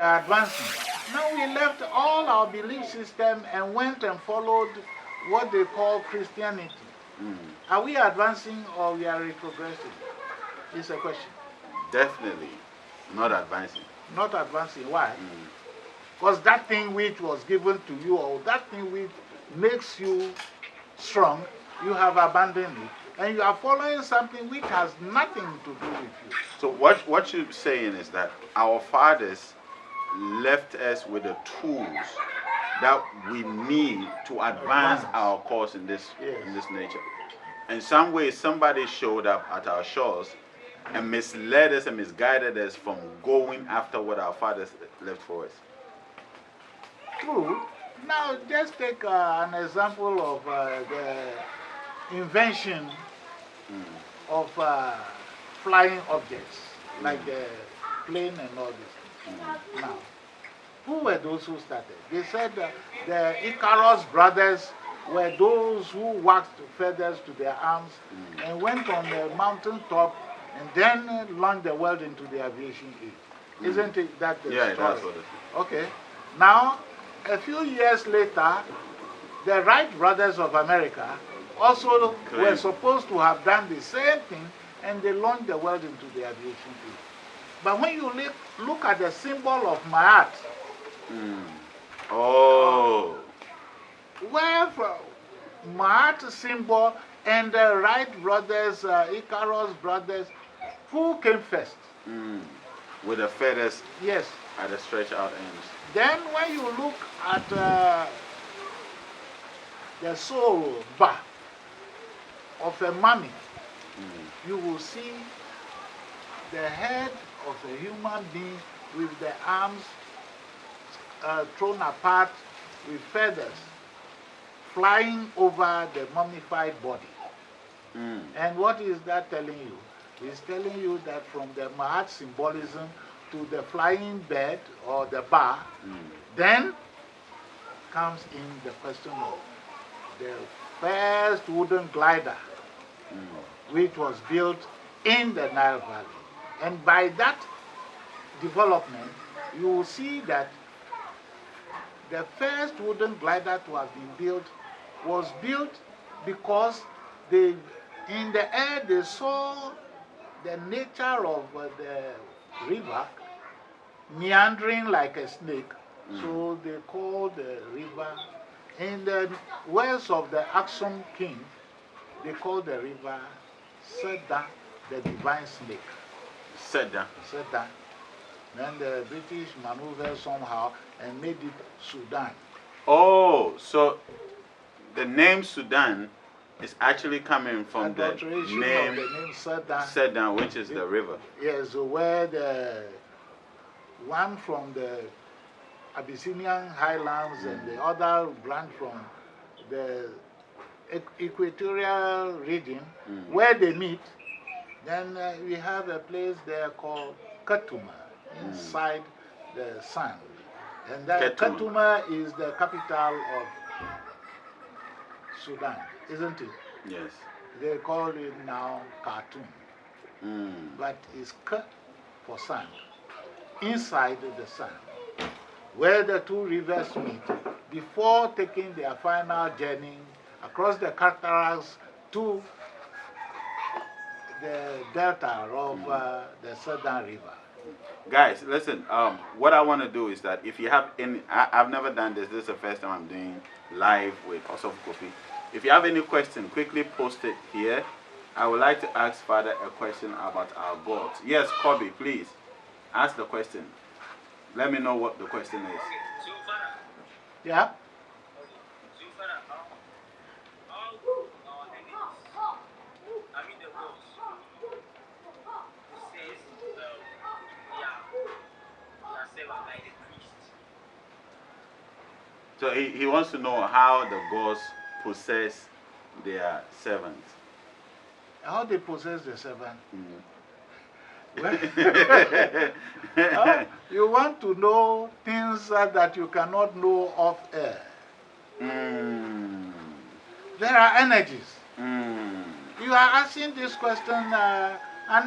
advancing. Now we left all our belief system and went and followed what they call Christianity. Are we advancing or we are retrogressing? It's a question. Definitely not advancing. Not advancing. Why? Because that thing which was given to you, or that thing which makes you strong, you have abandoned it. And you are following something which has nothing to do with you. So what you're saying is that our fathers left us with the tools that we need to advance our course in this nature. In some way, somebody showed up at our shores and misled us and misguided us from going after what our fathers left for us. True. Now, just take an example of the invention of flying objects, like the plane and all this. Now, who were those who started? They said the Icarus brothers were those who waxed feathers to their arms and went on the mountain top and then launched the world into the aviation age. Isn't it that the story? That's what it is. Okay. Now, a few years later, the Wright brothers of America also were supposed to have done the same thing, and they launched the world into the aviation age. But when you look at the symbol of Maat, where from Maat symbol and the Wright brothers, Icarus brothers, who came first? With the feathers Yes. at the stretch out ends. Then when you look at the soul bar of a mummy, you will see the head of a human being with the arms thrown apart with feathers flying over the mummified body. And what is that telling you? It's telling you that from the Mahat symbolism to the flying bird or the bar, then comes in the question of the first wooden glider, which was built in the Nile Valley. And by that development, you will see that the first wooden glider to have been built was built because they, in the air they saw the nature of the river meandering like a snake, so they called the river, in the words of the Aksum king, they called the river Seda, the divine snake. Seda. Seda. Then the British maneuvered somehow and made it Sudan. Oh, so the name Sudan is actually coming from the name Sedan. Sedan, which is the river. Yes, where the one from the Abyssinian highlands and the other branch from the equatorial region, where they meet. Then we have a place there called Katuma, inside the sand. And that Katuma is the capital of Sudan, isn't it? Yes. They call it now Khartoum. But it's K for sand, inside the sand, where the two rivers meet before taking their final journey across the cataracts to the delta of the Southern River. Guys, listen, what I want to do is that if you have any, I've never done this, this is the first time I'm doing live with OSOFO KOFI. If you have any question, quickly post it here. I would like to ask Father a question about our gods. Yes, Kobe, please, ask the question. Let me know what the question is. Yeah? So he wants to know how the gods possess their servants. How they possess the servant? You want to know things that you cannot know off air. There are energies. You are asking this question, an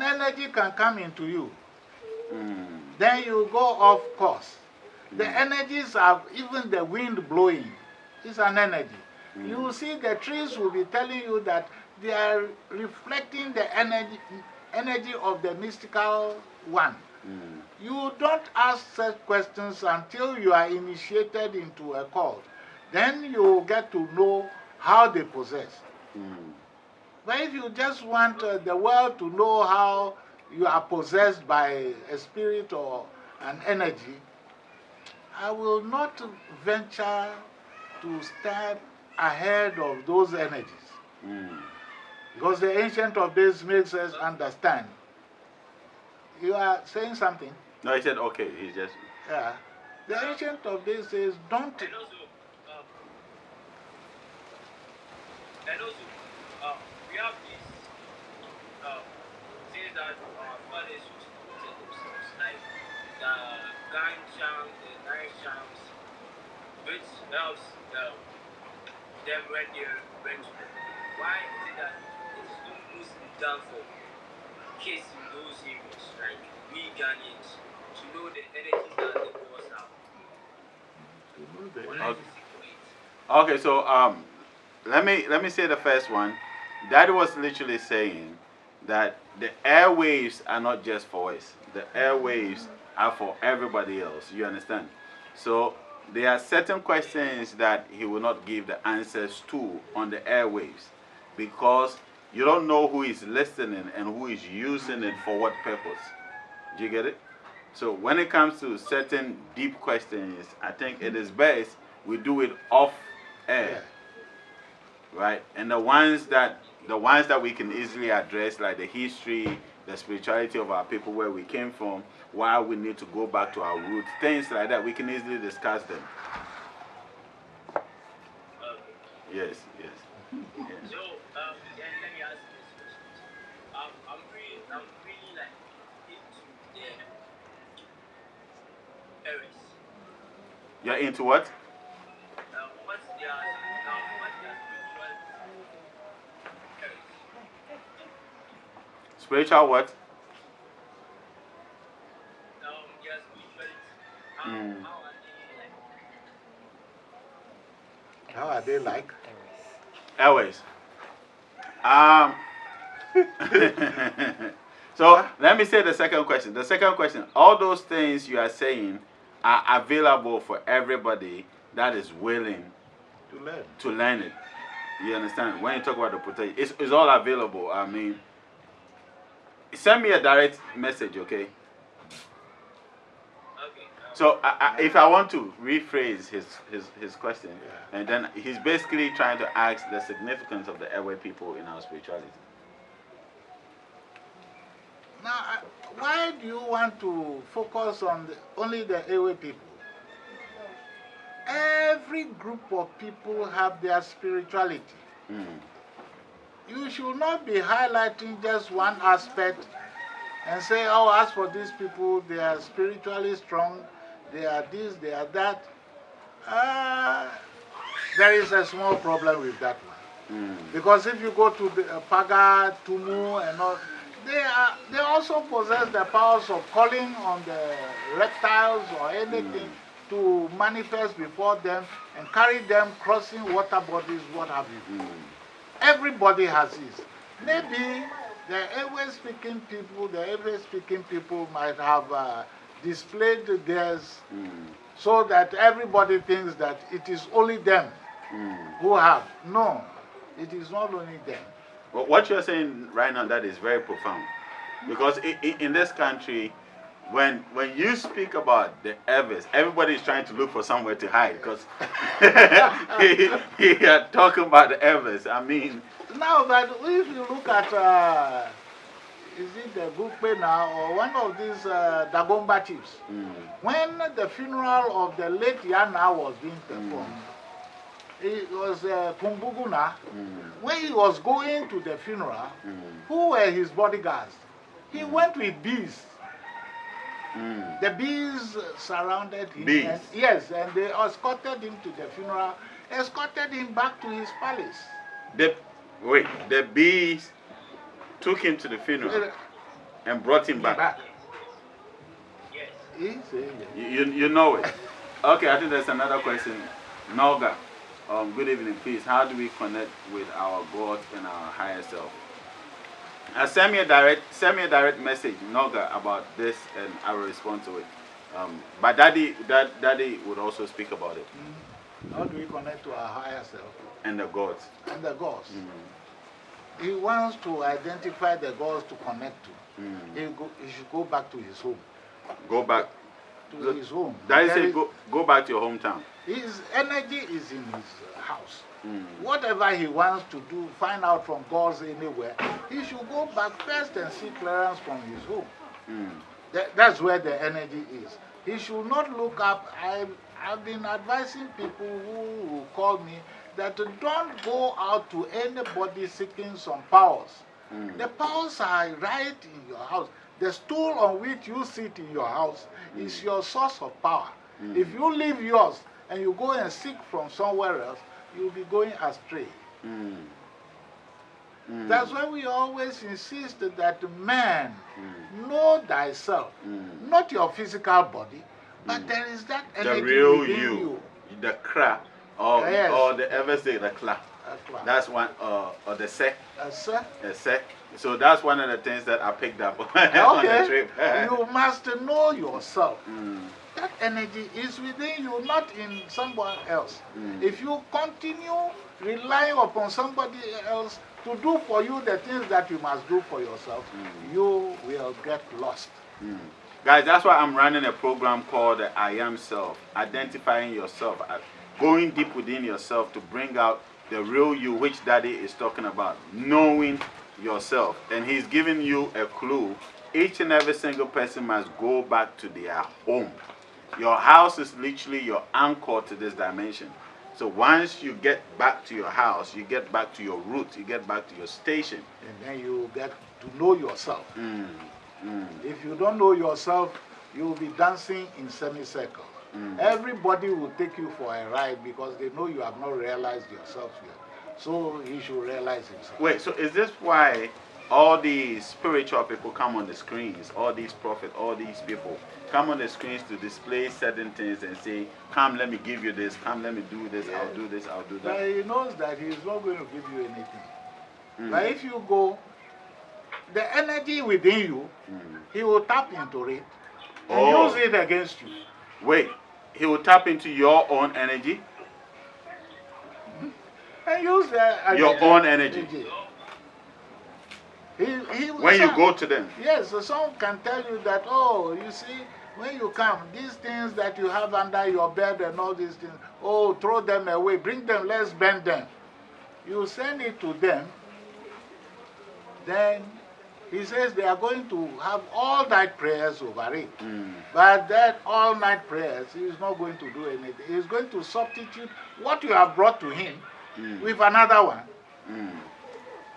energy can come into you. Then you go off course. The energies of even the wind blowing is an energy. You will see the trees will be telling you that they are reflecting the energy of the mystical one. You don't ask such questions until you are initiated into a cult. Then you get to know how they possess. But if you just want the world to know how you are possessed by a spirit or an energy, I will not venture to stand ahead of those energies. Because the Ancient of Days makes us understand. You are saying something? No, he said, okay, he just... Yeah. The Ancient of Days says, don't... And also, we have these things that our fathers used to protect themselves, like the gun charms, the knife charms, which helps them when they're ready. Why is it that it is not mostly done for kids in those areas, like we Ghanaians, to know the energies that the boss have? Okay, so let me say the first one. Daddy was literally saying that the airwaves are not just for us. The airwaves are for everybody else. You understand? So there are certain questions that he will not give the answers to on the airwaves because you don't know who is listening and who is using it for what purpose. Do you get it? So when it comes to certain deep questions, I think it is best we do it off air. Right? And the ones that we can easily address, like the history, the spirituality of our people, where we came from, why we need to go back to our roots, things like that, we can easily discuss them. Yes, yes. Yes. So, then let me ask this question. I'm really like into the Aries. You're into what? What's their Spiritual what? Their spirituality. How are they like? Airways. So let me say the second question. The second question, all those things you are saying are available for everybody that is willing to learn it. You understand? When you talk about the protection, it's all available. I mean, send me a direct message, okay? So if I want to rephrase his question, and then he's basically trying to ask the significance of the airway people in our spirituality. Now, why do you want to focus on only the airway people? Every group of people have their spirituality. You should not be highlighting just one aspect and say, oh, as for these people, they are spiritually strong, they are this, they are that. There is a small problem with that one. Because if you go to the Paga, Tumu, and all, they also possess the powers of calling on the reptiles or anything to manifest before them and carry them crossing water bodies, what have you. Everybody has this. Maybe the airway-speaking people might have displayed theirs so that everybody thinks that it is only them who have. No, it is not only them. Well, what you're saying right now, that is very profound. Because in this country, when you speak about the Evers, everybody is trying to look for somewhere to hide because you are talking about the Evers. I mean... Now, but if you look at, is it the Gukpe now, or one of these Dagomba chiefs, when the funeral of the late Yana was being performed, it was Kumbuguna. When he was going to the funeral, who were his bodyguards? He went with bees. The bees surrounded him. Bees? And, yes, and they escorted him to the funeral, escorted him back to his palace. The bees took him to the funeral and brought him back. Yes. You know it. Okay, I think there's another question. Noga, good evening, please. How do we connect with our God and our higher self? Send me a direct message, Noga, about this, and I will respond to it. But Daddy would also speak about it. How do we connect to our higher self? And the gods. And the gods. He wants to identify the gods to connect to. He should go back to his home. Go back to his home. Daddy said go back to your hometown. His energy is in his house. Whatever he wants to do, find out from gods anywhere, he should go back first and seek clearance from his home. That's where the energy is. He should not look up. I've been advising people who call me that don't go out to anybody seeking some powers. The powers are right in your house. The stool on which you sit in your house is your source of power. If you leave yours and you go and seek from somewhere else, you'll be going astray. That's why we always insist that man, know thyself, not your physical body, but there is that energy the real within you, the kra, or the ever say the kla. That's one, or the sec. A sec. So that's one of the things that I picked up on the trip. You must know yourself. That energy is within you, not in someone else. If you continue relying upon somebody else to do for you the things that you must do for yourself, you will get lost. Guys, that's why I'm running a program called the I Am Self, identifying yourself, going deep within yourself to bring out the real you, which Daddy is talking about, knowing yourself. And he's giving you a clue. Each and every single person must go back to their home. Your house is literally your anchor to this dimension. So once you get back to your house, you get back to your roots, you get back to your station. And then you get to know yourself. If you don't know yourself, you will be dancing in semicircle. Everybody will take you for a ride because they know you have not realized yourself yet. So he should realize himself. Wait, so is this why all these spiritual people come on the screens, all these prophets, all these people come on the screens to display certain things and say, come, let me give you this, come, let me do this, I'll do this, I'll do that. But he knows that he is not going to give you anything. But if you go, the energy within you, he will tap into it and use it against you. Wait, he will tap into your own energy? And use your own energy. When you go to them. Yes, so some can tell you that, oh, you see, when you come, these things that you have under your bed and all these things, oh, throw them away, bring them, let's bend them. You send it to them, then he says they are going to have all-night prayers over it. But that all-night prayers, he is not going to do anything. He is going to substitute what you have brought to him with another one.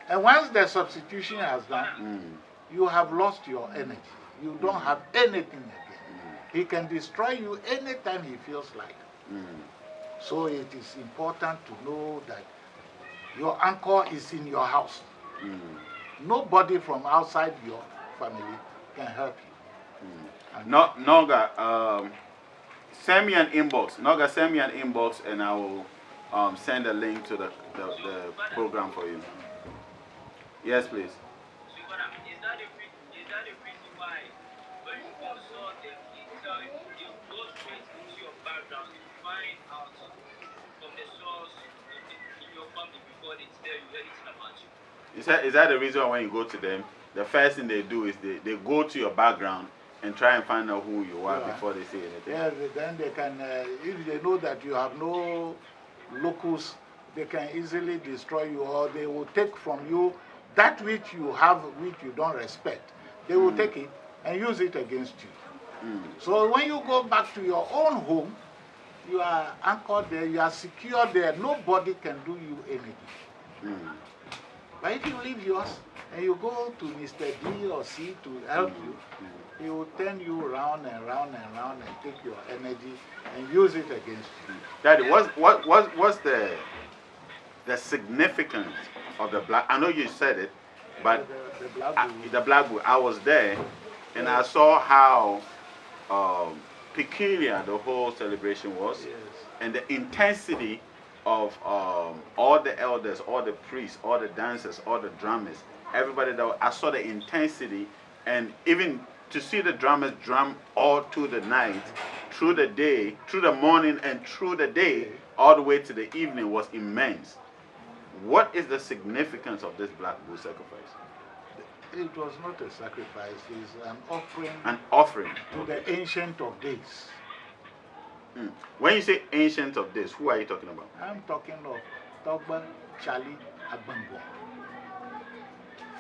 And once the substitution has done, you have lost your energy. You don't have anything again. He can destroy you anytime he feels like. So it is important to know that your anchor is in your house. Nobody from outside your family can help you. Noga, send me an inbox. Noga, send me an inbox and I will send a link to the program for you. Yes, please. So what I mean, is that the reason why when you consult them, you go straight into your background, you find out from the source in your family before they tell you anything about you? Is that the reason why when you go to them, the first thing they do is they go to your background and try and find out who you are before they say anything? Yeah, then they can, if they know that you have no locus, they can easily destroy you, or they will take from you that which you have, which you don't respect. They will take it and use it against you. So when you go back to your own home, you are anchored there, you are secure there, nobody can do you anything. But if you leave yours and you go to Mr. D or C to help you, he will turn you round and round and round and take your energy and use it against you. Daddy, what's the significance of the black? I know you said it, but the black book. I was there, and I saw how peculiar the whole celebration was, Yes. and the intensity of all the elders, all the priests, all the dancers, all the drummers, everybody that I saw the intensity, and even to see the drummers drum all through the night, through the day, through the morning, and through the day, all the way to the evening was immense. What is the significance of this black bull sacrifice? It was not a sacrifice, it's an offering. An offering to the Ancient of Days. When you say Ancient of Days, who are you talking about? I'm talking of Togba Charlie Agbango.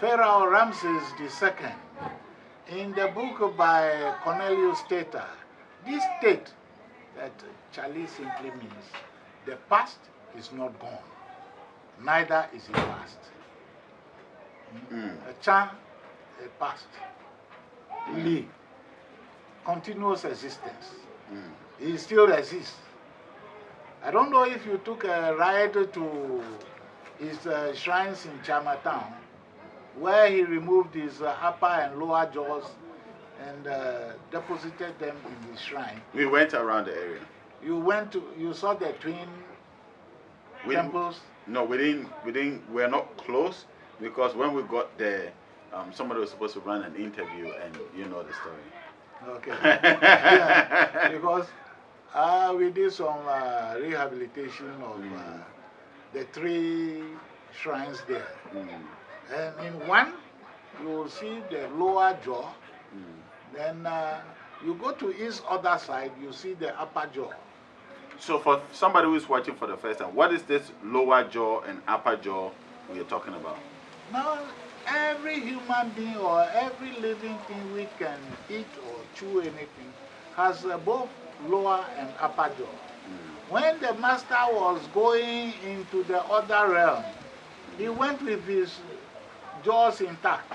Pharaoh Ramses II, in the book by Cornelius Tater, this state that Charlie simply means the past is not gone, neither is it past. A Chan, a past. Li, continuous existence. He still exists. I don't know if you took a ride to his shrines in Chinatown, where he removed his upper and lower jaws and deposited them in his shrine. We went around the area. You saw the twin temples? No, we didn't, we're not close, because when we got there, somebody was supposed to run an interview, and you know the story. Okay. Yeah, because we did some rehabilitation of the 3 shrines there. And in one, you will see the lower jaw. Then you go to his other side, you see the upper jaw. So for somebody who is watching for the first time, what is this lower jaw and upper jaw we are talking about? Now, every human being or every living thing we can eat or chew anything has both lower and upper jaw. When the master was going into the other realm, he went with his jaws intact.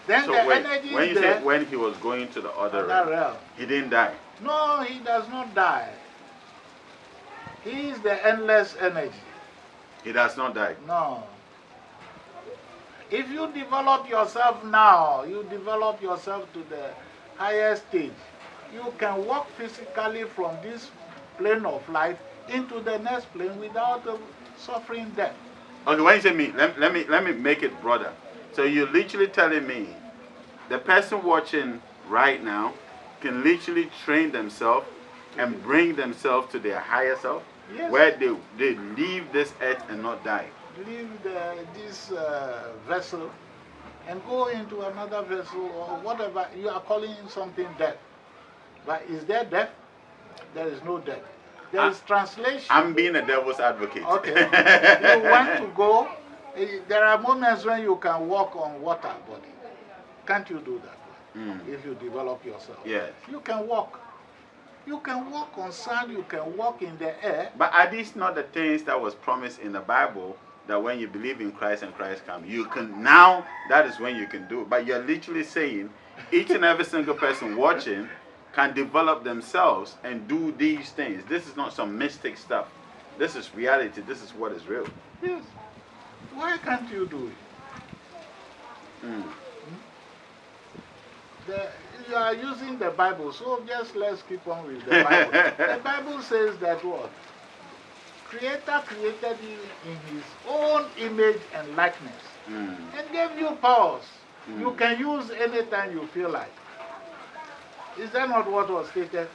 Then So the wait, energy when you there, say when he was going to the other realm, realm, he didn't die. no, he does not die. He is the endless energy. He does not die. No. If you develop yourself now, you develop yourself to the higher stage, you can walk physically from this plane of life into the next plane without suffering death. Okay, when you say me, let me make it broader. So you're literally telling me the person watching right now can literally train themselves and bring themselves to their higher self, Yes. where they leave this earth and not die. Leave this vessel and go into another vessel or whatever. You are calling something death. But is there death? There is no death. There is translation. I'm being a devil's advocate. Okay. You want to go. There are moments when you can walk on water body. Can't you do that? If you develop yourself. Yes. You can walk. You can walk on sand, you can walk in the air. But are these not the things that was promised in the Bible, that when you believe in Christ and Christ comes, you can now, that is when you can do it. But you're literally saying each and every single person watching can develop themselves and do these things. This is not some mystic stuff. This is reality. This is what is real. Yes. Why can't you do it? You are using the Bible, so just let's keep on with the Bible. The Bible says that what? Creator created you in his own image and likeness and gave you powers. You can use anytime you feel like. Is that not what was stated?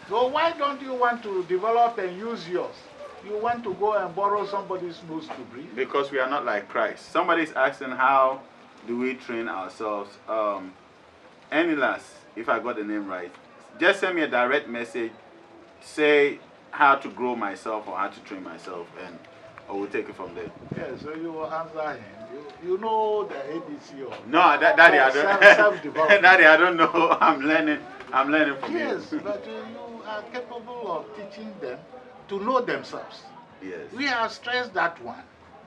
So why don't you want to develop and use yours? You want to go and borrow somebody's nose to breathe? Because we are not like Christ. Somebody's asking, how do we train ourselves? Enilas, if I got the name right, just send me a direct message, say how to grow myself or how to train myself, and I will take it from there. Yeah, so you will answer him. You know the ABC of No, Daddy, I don't. self-development. Daddy, I don't know. I'm learning from you. Yes, but you are capable of teaching them to know themselves. Yes. We have stressed that one.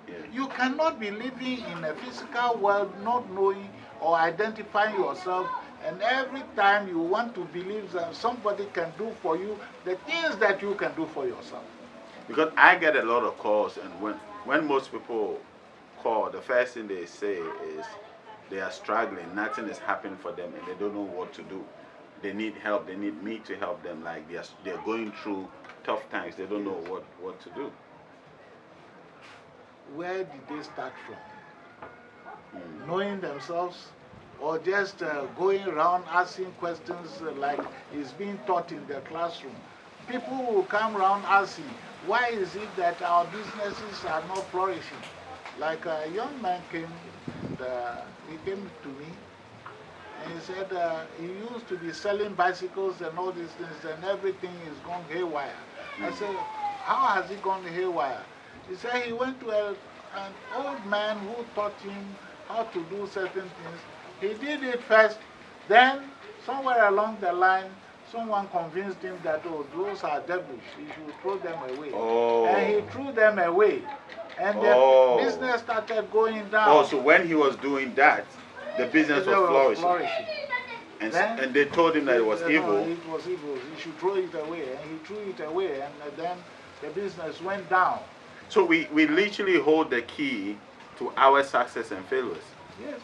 Yes. You cannot be living in a physical world not knowing or identifying yourself, and every time you want to believe that somebody can do for you the things that you can do for yourself. Because I get a lot of calls, and when most people call, the first thing they say is they are struggling, nothing is happening for them, and they don't know what to do. they need help. They need me to help them. Like they're going through tough times. They don't know what to do. Where did they start from? Knowing themselves, or just going around asking questions like is being taught in the classroom? People will come around asking, why is it that our businesses are not flourishing? Like a young man came, and he came to me, and he said he used to be selling bicycles and all these things, and everything is gone haywire. I said, how has it gone haywire? He said he went to an old man who taught him how to do certain things. He did it first, then somewhere along the line, someone convinced him that, oh, those are devils, he should throw them away. Oh. And he threw them away. And the business started going down. Oh, so when he was doing that, the business was flourishing. And they told him that it was evil. No, it was evil. He should throw it away. And he threw it away. And then the business went down. So we literally hold the key to our success and failures. Yes.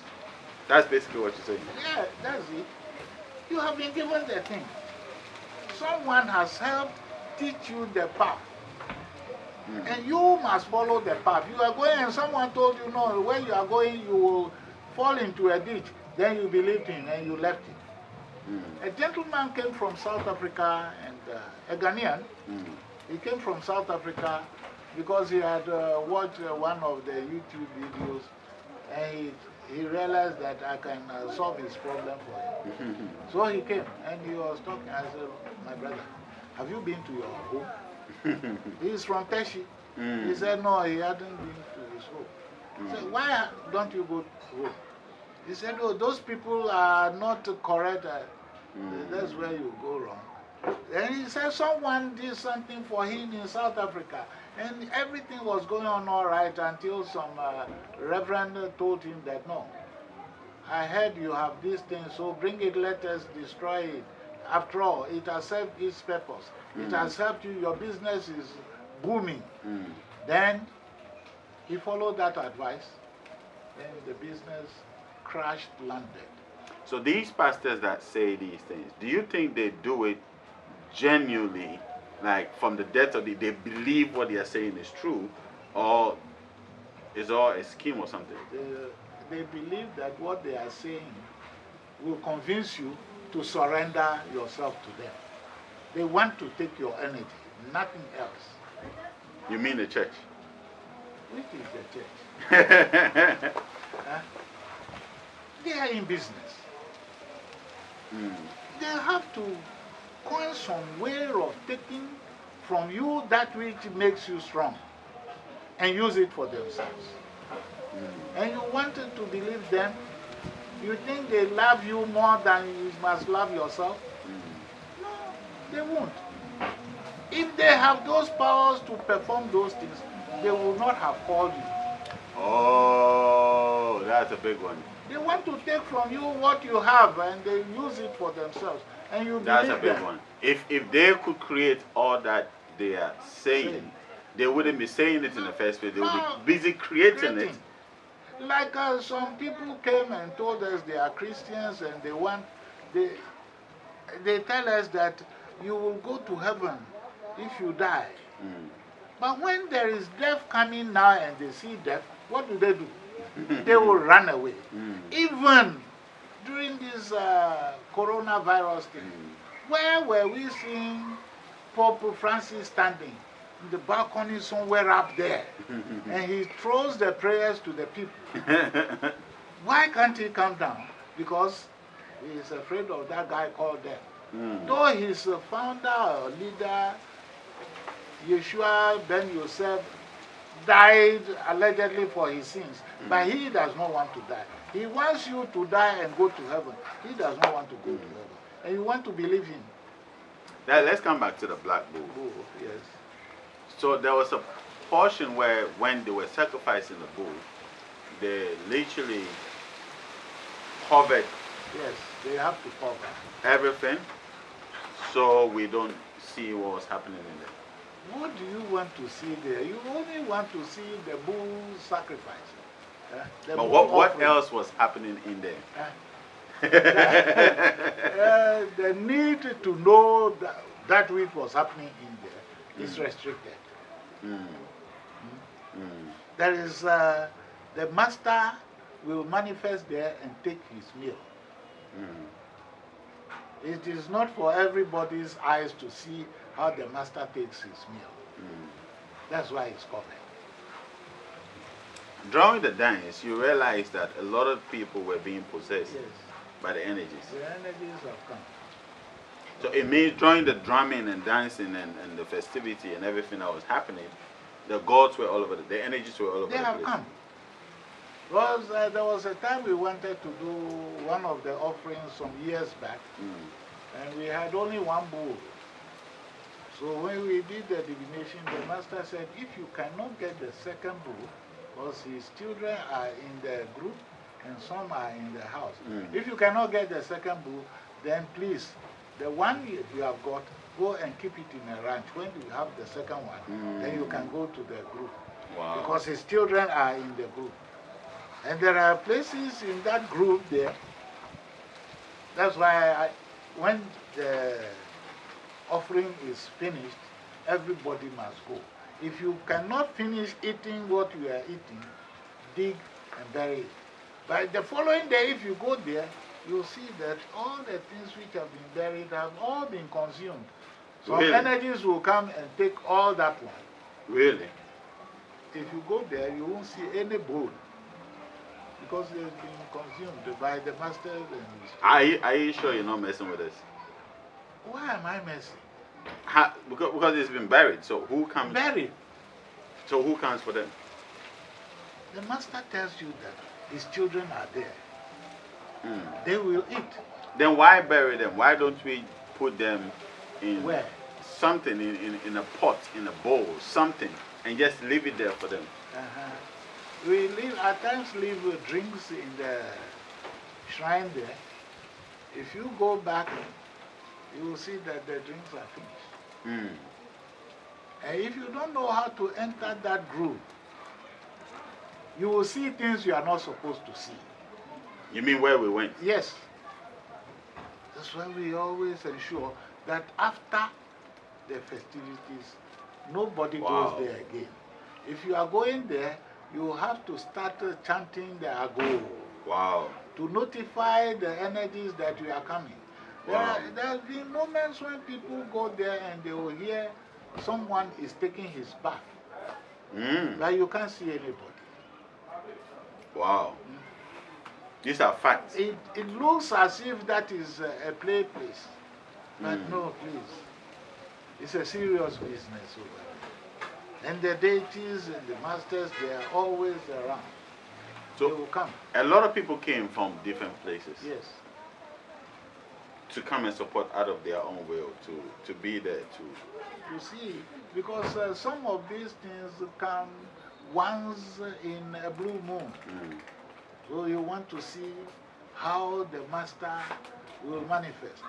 That's basically what you're saying. Yeah, that's it. You have been given the thing. Someone has helped teach you the path. And you must follow the path. You are going and someone told you, no, where you are going, you will fall into a ditch. Then you believed him and you left him. A gentleman came from South Africa, and a Ghanaian. He came from South Africa because he had watched one of the YouTube videos, and he realized that I can solve his problem for him. So he came and he was talking. I said, my brother, have you been to your home? He's from Teshi. He said, no, he hadn't been to his home. I said, why don't you go home? He said, oh, those people are not correct. That's where you go wrong. And he said someone did something for him in South Africa. And everything was going on all right until some reverend told him that, no, I heard you have this thing, so bring it, let us destroy it. After all, it has served its purpose. It has helped you, your business is booming. Then he followed that advice, then the business crashed, landed. So these pastors that say these things, do you think they do it genuinely, like from the depth of they believe what they are saying is true, or is all a scheme or something? They believe that what they are saying will convince you to surrender yourself to them. They want to take your energy, nothing else. You mean the church? Which is the church? They are in business. They have to coin some way of taking from you that which makes you strong and use it for themselves. And you wanted to believe them. You think they love you more than you must love yourself? No, they won't. If they have those powers to perform those things, they will not have called you. Oh, that's a big one. They want to take from you what you have and they use it for themselves. And you That's a believe big them. one. If they could create all that they are saying, they wouldn't be saying it in the first place. They would be busy creating it. Like some people came and told us they are Christians and they tell us that you will go to heaven if you die. But when there is death coming now and they see death, what do? They will run away. Even during this coronavirus thing, where were we seeing Pope Francis standing in the balcony somewhere up there? And he throws the prayers to the people. Why can't he come down? Because he is afraid of that guy called death. Though his founder or leader, Yeshua Ben Yosef, died allegedly for his sins, but he does not want to die. He wants you to die and go to heaven. He does not want to go to heaven. And you want to believe him. Now, let's come back to the black bull. Yes. So there was a portion where when they were sacrificing the bull, they literally covered. Yes, they have to cover everything, so we don't see what was happening in there. What do you want to see there? You only want to see the bull sacrifice. But what else was happening in there? The need to know that which was happening in there is restricted. There is, the master will manifest there and take his meal. It is not for everybody's eyes to see how the master takes his meal. That's why it's covered. During the dance, you realize that a lot of people were being possessed by the energies. The energies have come. So it means during the drumming and dancing and the festivity and everything that was happening, the gods were all over, the energies were all over the place. They have come. Because there was a time we wanted to do one of the offerings some years back, and we had only one bull. So when we did the divination, the master said, if you cannot get the second bull, because his children are in the group and some are in the house. If you cannot get the second bull, then please, the one you have got, go and keep it in a ranch. When you have the second one, then you can go to the group. Wow. Because his children are in the group. And there are places in that group there. That's why when the offering is finished, everybody must go. If you cannot finish eating what you are eating, dig and bury it. But the following day, if you go there, you'll see that all the things which have been buried have all been consumed. So energies will come and take all that one. Really? If you go there, you won't see any bone. Because they've been consumed by the masters and Are you sure you're not messing with us? Why am I messing? Because it's been buried. So who comes? Buried. So who comes for them? The master tells you that his children are there. They will eat. Then why bury them? Why don't we put them in where? Something in a pot, in a bowl, something, and just leave it there for them? We at times leave drinks in the shrine there. If you go back, you will see that the drinks are finished. And if you don't know how to enter that groove, you will see things you are not supposed to see. You mean where we went? Yes. That's why we always ensure that after the festivities, nobody goes there again. If you are going there, you have to start chanting the ago. Wow. To notify the energies that you are coming. There have been moments when people go there and they will hear someone is taking his bath. But you can't see anybody. Wow. These are facts. It looks as if that is a play place. But no, please. It's a serious business over there. And the deities and the masters, they are always around. So they will come. A lot of people came from different places. Yes. To come and support out of their own will, to be there too. You see, because some of these things come once in a blue moon. So you want to see how the master will manifest.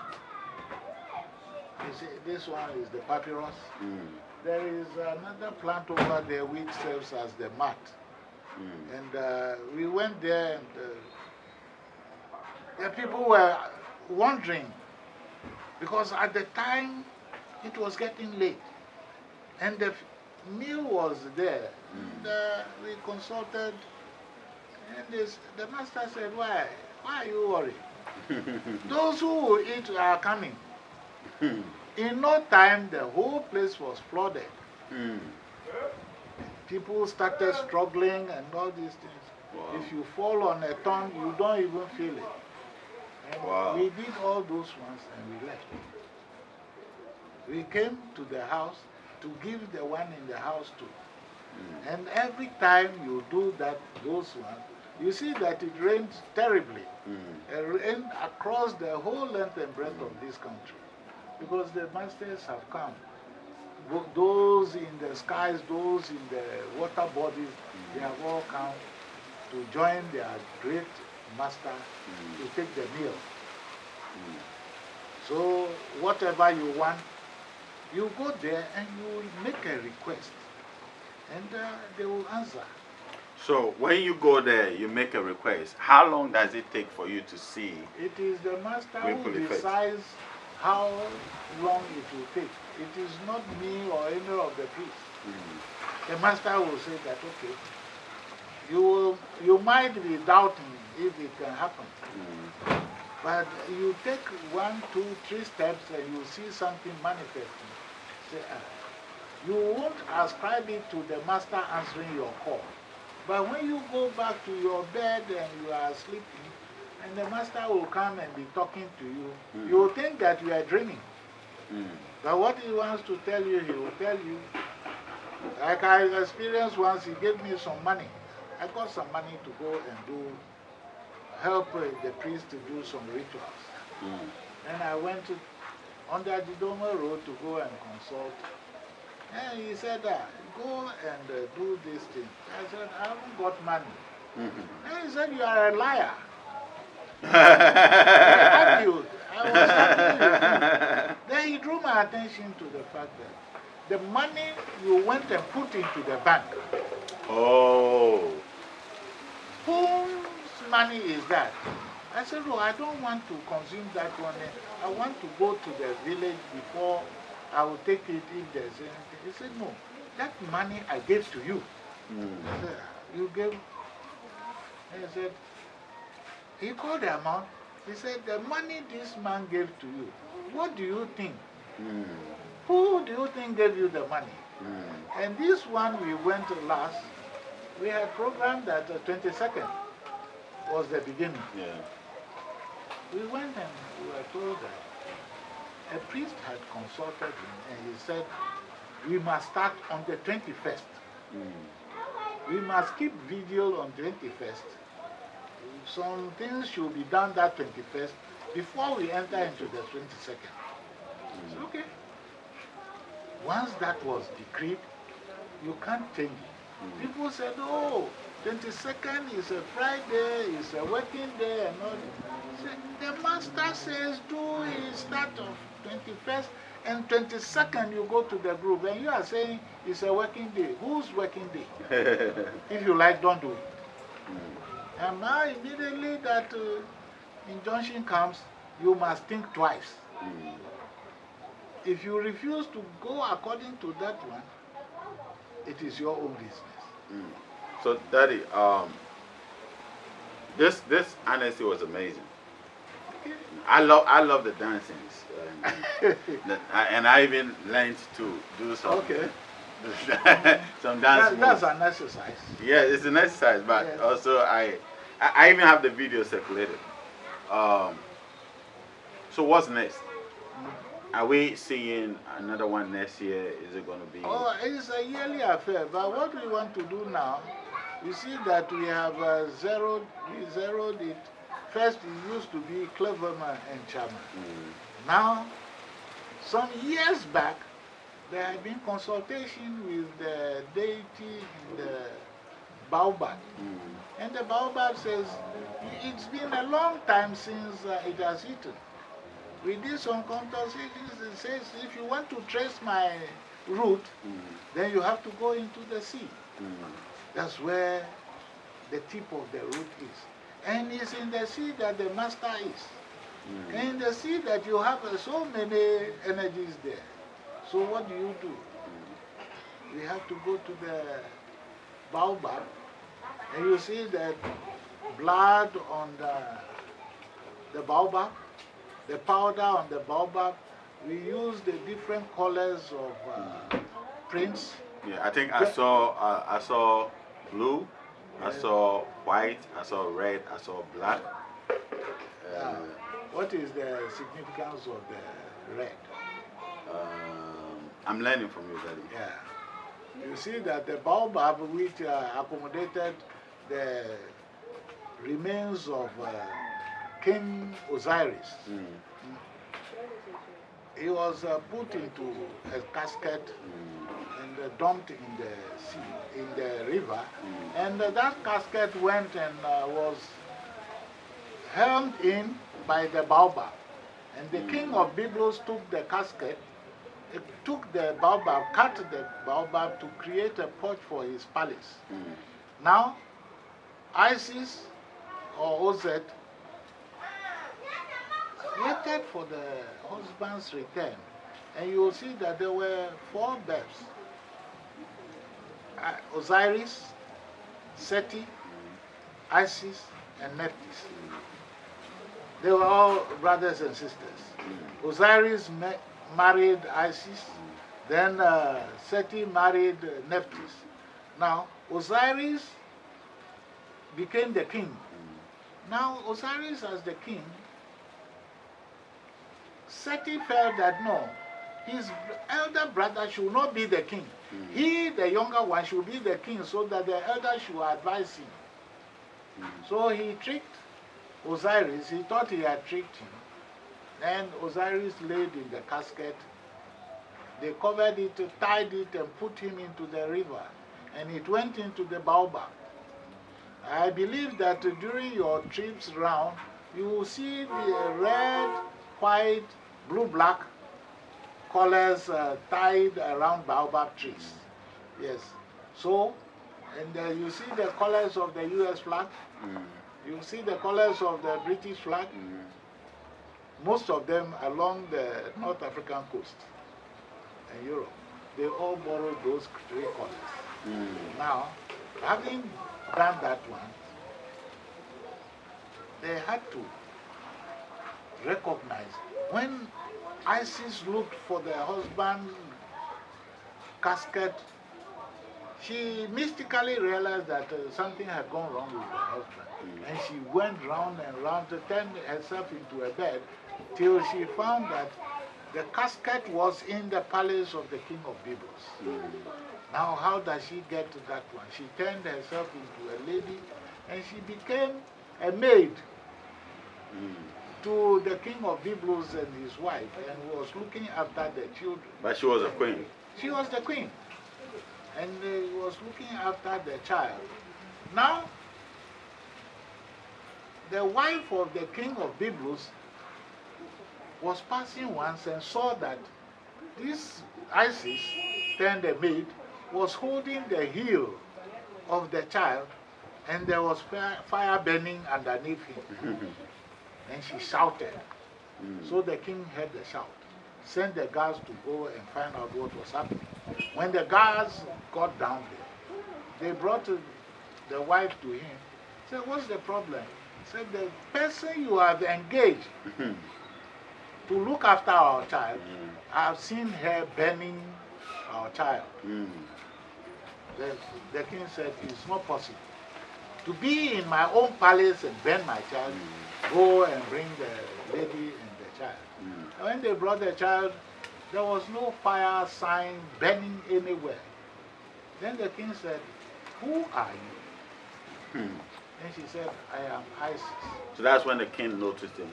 You see, this one is the papyrus. There is another plant over there which serves as the mat. And we went there and the people were wondering because at the time it was getting late and the meal was there. And we consulted and the master said, why are you worried? Those who will eat are coming. In no time, the whole place was flooded. People started struggling and all these things. If you fall on a tongue, you don't even feel it. And we did all those ones and we left. We came to the house to give the one in the house too. And every time you do those ones, you see that it rains terribly. It rained across the whole length and breadth of this country. Because the masters have come. Those in the skies, those in the water bodies, they have all come to join their great master to take the meal. So whatever you want, you go there and you make a request. And they will answer. So when you go there, you make a request. How long does it take for you to see? It is the master We who put it first. decides how long it will take. It is not me or any of the priests. The master will say that, okay, you might be doubting if it can happen. But you take 1, 2, 3 steps and you see something manifesting. Say, you won't ascribe it to the master answering your call. But when you go back to your bed and you are sleeping, and the master will come and be talking to you, you will think that you are dreaming. But what he wants to tell you, he will tell you. Like I experienced once, he gave me some money. I got some money to go and help the priest to do some rituals. And I went to, under the Doma Road to go and consult. And he said, go and do this thing. I said, I haven't got money. And he said, you are a liar. I argued. I was arguing with him. Then he drew my attention to the fact that the money you went and put into the bank. Oh. Whose money is that? I said, oh, I don't want to consume that money. I want to go to the village before I will take it if there's anything. He said, no, that money I gave to you. I said, you gave? And he said, he called the amount. He said, the money this man gave to you, what do you think? Who do you think gave you the money? And this one we went to last, we had programmed that the 22nd was the beginning. We went and we were told that a priest had consulted him and he said, we must start on the 21st. We must keep video on 21st. Some things should be done that 21st before we enter into the 22nd. I said, okay. Once that was decreed, you can't change it. People said, oh, 22nd is a Friday, it's a working day and all. The master says, do it start of 21st and 22nd you go to the group. And you are saying it's a working day. Whose working day? If you like, don't do it. And now immediately that injunction comes, you must think twice. If you refuse to go according to that one, it is your own business. So, Daddy, this honestly was amazing. I love the dancings, and I even learned to do some some dance moves. That's an exercise. Yeah, it's an exercise, but also I even have the video circulated. So what's next? Are we seeing another one next year? Is it going to be? Oh, it's a yearly affair. But what we want to do now, you see that we have zeroed it. First, it used to be Cleverman and Chama. Now, some years back, there had been consultation with the deity in the Baobab. And the Baobab says, it's been a long time since it has eaten. We did some consultations. It says, if you want to trace my route, then you have to go into the sea. That's where the tip of the route is. And it's in the sea that the master is. And in the sea that you have so many energies there. So what do? We have to go to the Baobab, and you see that blood on the Baobab, the powder on the Baobab. We use the different colors of prints. Yeah, I think I saw blue, I saw white, I saw red, I saw black. What is the significance of the red? I'm learning from you, Daddy. Yeah. You see that the Baobab, which accommodated the remains of King Osiris, he was put into a casket and dumped in the sea, in the river. And that casket went and was hemmed in by the Baobab. And the king of Byblos took the casket, took the Baobab, cut the Baobab to create a porch for his palace. Now, Isis or OZ waited for the husband's return, and you will see that there were 4 babes: Osiris, Seti, Isis, and Nephthys. They were all brothers and sisters. Osiris married Isis, then Seti married Nephthys. Now, Osiris became the king. Now, Osiris as the king, Seti felt that no, his elder brother should not be the king. He, the younger one, should be the king so that the elder should advise him. So he tricked Osiris. He thought he had tricked him. Then Osiris laid in the casket. They covered it, tied it, and put him into the river. And it went into the baobab. I believe that during your trips round, you will see the red, white, blue, black colors tied around baobab trees. Yes. So, and you see the colors of the US flag. You see the colors of the British flag. Most of them along the North African coast and Europe. They all borrowed those 3 colors. Now, having done that one, they had to recognize when Isis looked for the husband's casket, she mystically realized that something had gone wrong with her husband. And she went round and round to turn herself into a bed till she found that the casket was in the palace of the king of Byblos. Now, how does she get to that one? She turned herself into a lady and she became a maid to the king of Byblos and his wife, and was looking after the children. But she was a queen. She was the queen, and was looking after the child. Now, the wife of the king of Byblos was passing once and saw that this Isis, turned a maid, was holding the heel of the child, and there was fire burning underneath him. And she shouted. So the king heard the shout, sent the guards to go and find out what was happening. When the guards got down there, they brought the wife to him. Said, "What's the problem?" Said, "The person you have engaged to look after our child, I've seen her burning our child." The king said, "It's not possible to be in my own palace and burn my child. Go and bring the lady and the child." And when they brought the child, there was no fire sign burning anywhere. Then the king said, "Who are you?" And she said, "I am Isis." So that's when the king noticed him.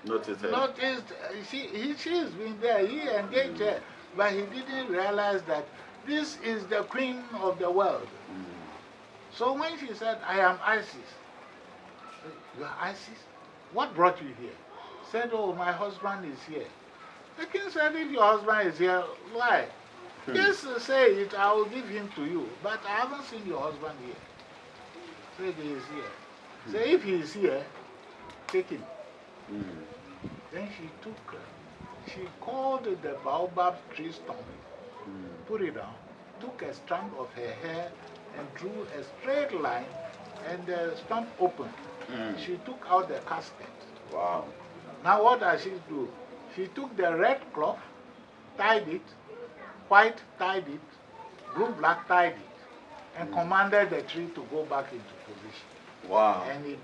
Noticed her. Noticed, she's been there, he engaged her, but he didn't realize that this is the queen of the world. So when she said, "I am Isis," "You are Isis? What brought you here?" Said, "Oh, my husband is here." The king said, "If your husband is here, why? Just say it, I will give him to you. But I haven't seen your husband here." Said, "He is here." Say, "If he is here, take him." Then she called the baobab tree stump, put it down, took a strand of her hair and drew a straight line, and the stump opened. She took out the casket. Wow. Now what does she do? She took the red cloth, tied it, white tied it, blue black tied it, and commanded the tree to go back into position. Wow. And it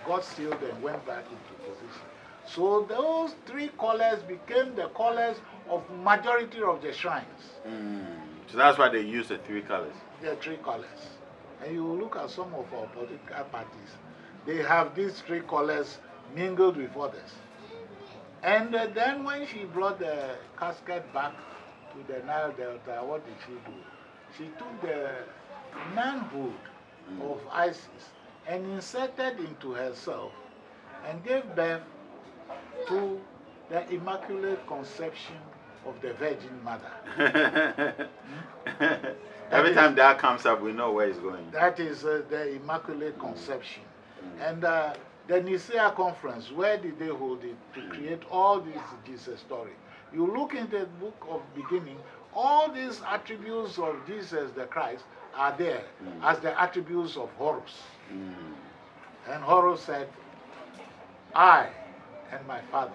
got sealed and went back into position. So those 3 colors became the colors of majority of the shrines. So that's why they use the 3 colors. The 3 colors. And you look at some of our political parties, they have these 3 colors mingled with others. And then when she brought the casket back to the Nile Delta, what did she do? She took the manhood of Isis and inserted into herself and gave birth to the Immaculate Conception of the Virgin Mother. Every time that comes up, we know where it's going. That is the Immaculate Conception. And the Nicaea Conference, where did they hold it to create all this Jesus story? You look in the book of beginning, all these attributes of Jesus the Christ are there as the attributes of Horus. And Horus said, I and my Father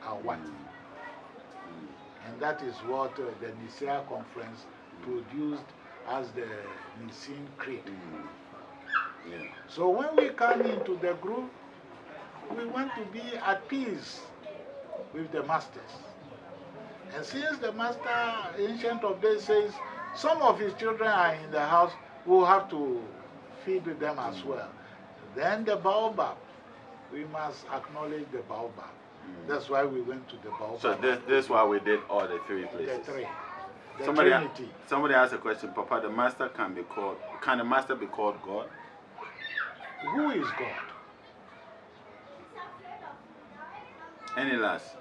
are one. And that is what the Nicaea Conference produced as the Nicene Creed. So when we come into the group, we want to be at peace with the masters. And since the master, Ancient of Days, says some of his children are in the house, we'll have to feed them as well. Then the baobab, we must acknowledge the baobab. That's why we went to the baobab. So this is why we did all the three places. The three. The Trinity. Somebody asked a question, Papa, the master can the master be called God? Who is God? Any last?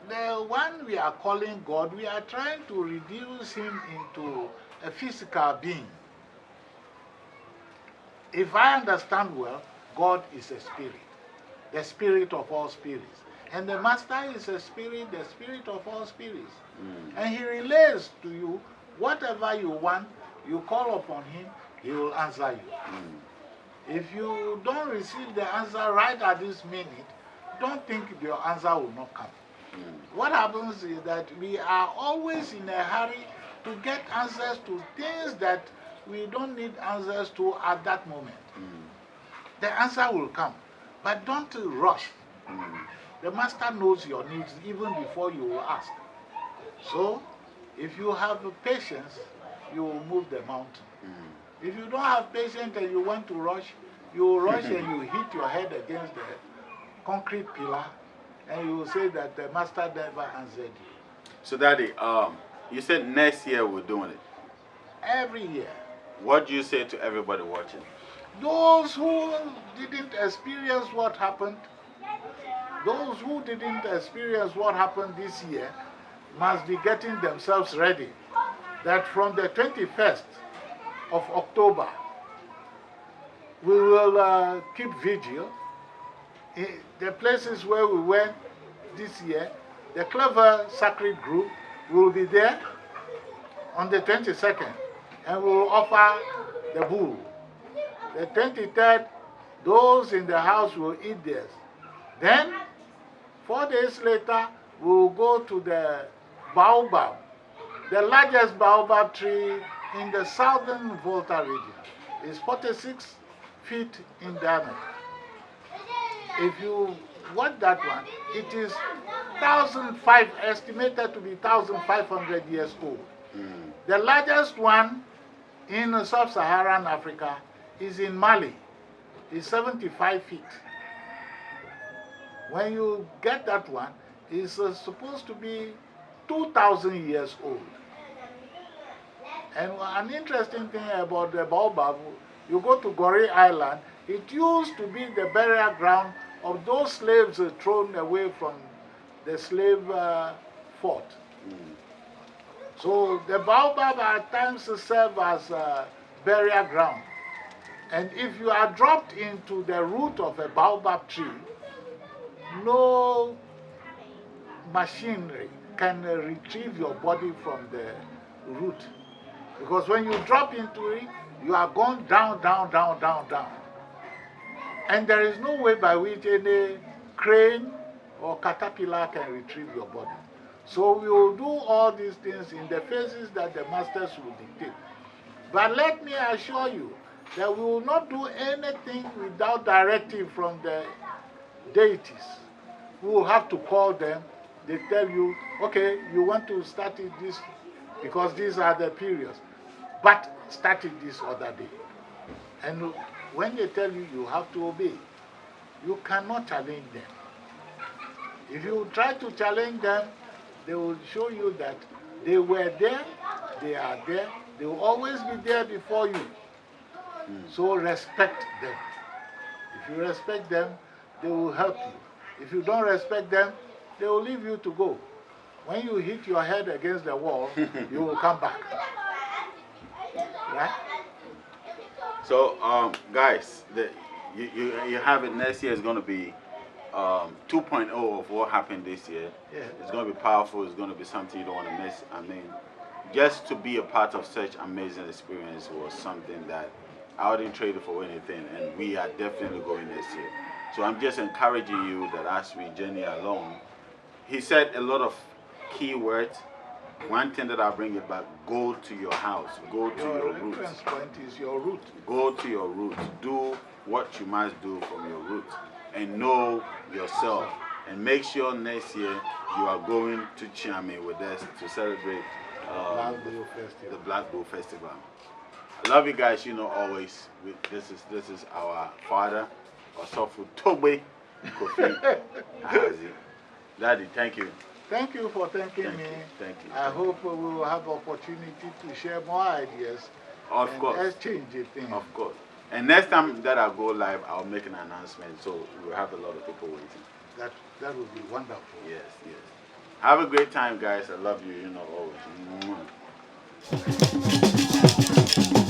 The one we are calling God, we are trying to reduce him into a physical being. If I understand well, God is a spirit, the spirit of all spirits. And the master is a spirit, the spirit of all spirits. And he relates to you whatever you want, you call upon him, he will answer you. If you don't receive the answer right at this minute, don't think your answer will not come. What happens is that we are always in a hurry to get answers to things that we don't need answers to at that moment. The answer will come, but don't rush. The master knows your needs even before you will ask. So, if you have patience, you will move the mountain. If you don't have patience and you want to rush, you will rush and you hit your head against the concrete pillar, and you will say that the master never answered you. So, Daddy, you said next year we're doing it. Every year. What do you say to everybody watching? Those who didn't experience what happened, those who didn't experience what happened this year must be getting themselves ready. That from the 21st of October, we will keep vigil. In the places where we went this year, the Clever Sacred Group will be there on the 22nd, and we will offer the bull. The 23rd, those in the house will eat theirs. Then, 4 days later, we will go to the baobab, the largest baobab tree in the southern Volta region. It's 46 feet in diameter. If you want that one, it is 1,500, estimated to be 1,500 years old. The largest one in sub-Saharan Africa is in Mali. It's 75 feet. When you get that one, it's supposed to be 2,000 years old. And an interesting thing about the baobab, you go to Gorée Island, it used to be the burial ground of those slaves thrown away from the slave fort. So the baobab at times serve as a burial ground. And if you are dropped into the root of a baobab tree, no machinery can retrieve your body from the root. Because when you drop into it, you are gone down, down, down, down, down. And there is no way by which any crane or caterpillar can retrieve your body. So we will do all these things in the phases that the masters will dictate. But let me assure you that we will not do anything without directive from the deities. We will have to call them. They tell you, okay, you want to start it this, because these are the periods, but start it this other day. And when they tell you, you have to obey. You cannot challenge them. If you try to challenge them, they will show you that they were there, they are there, they will always be there before you. So respect them. If you respect them, they will help you. If you don't respect them, they will leave you to go. When you hit your head against the wall, you will come back. Right? So, guys, you have it. Next year is going to be 2.0 of what happened this year. Yeah. It's going to be powerful. It's going to be something you don't want to miss. I mean, just to be a part of such amazing experience was something that I wouldn't trade it for anything, and we are definitely going this year. So I'm just encouraging you that as we journey along, he said a lot of key words. One thing that I'll bring it back, go to your house, go to your roots. Reference point is your root. Go to your roots. Do what you must do from your roots. And know yourself. And make sure next year you are going to Chiame with us to celebrate the Black Bull Festival. I love you guys, you know, always. This is our father, OSOFO Tobe KOFI AHADZI. Daddy, thank you. Thank you for thanking me. Thank you. I hope we will have opportunity to share more ideas. Of course. Exchange things. Of course. And next time that I go live, I'll make an announcement, so we'll have a lot of people waiting. That would be wonderful. Yes, yes. Have a great time, guys. I love you, you know, always.